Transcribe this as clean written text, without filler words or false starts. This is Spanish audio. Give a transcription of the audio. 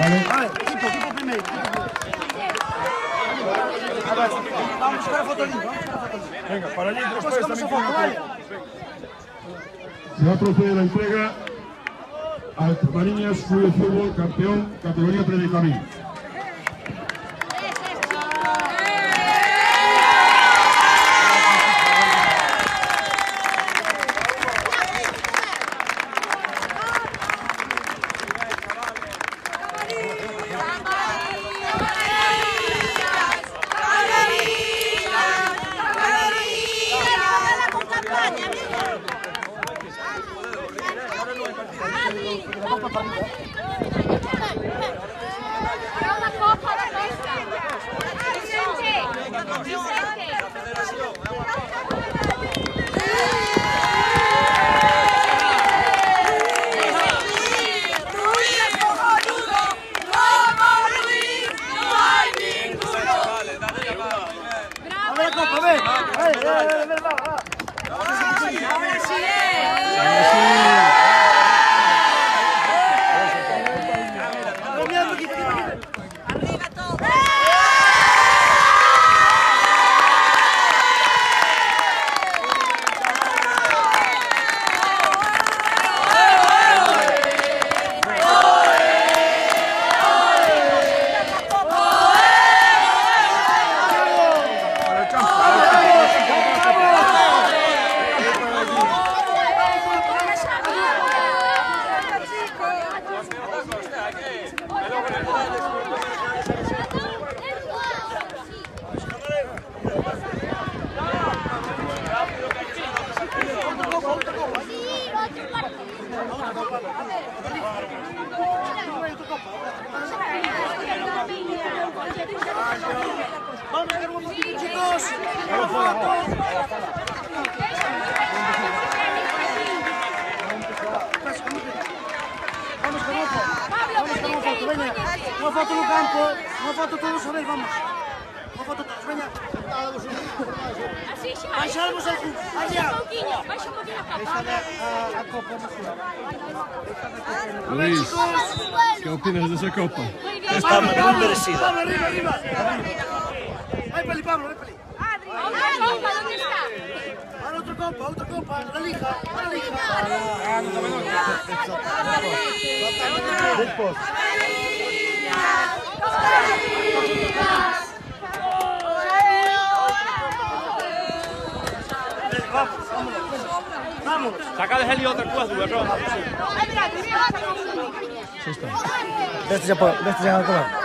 Vale, equipo primero. A ver, vamos a buscar a foto limpia. Venga, para allí Después vamos a foto, vale. Se va a proceder la entrega al Mariñas Club de Fútbol, campeón, categoría Predicamín. Chicos, vamos con foto, venga. Una foto no campo, una foto todos a ver, vamos. Una foto todos, venga. Baixamos el club, allá. Baixa un poquinho a copa. Luis, ¿qué opinas de esa copa? Está muy merecida. Pablo, arriba. Vai para ali, Pablo, vai para ali. Outra copa, onde está? Para outra copa, la lija. Vamos. Saca de Helio otra cosa, güey. Ai, mira, Deste já para acabar.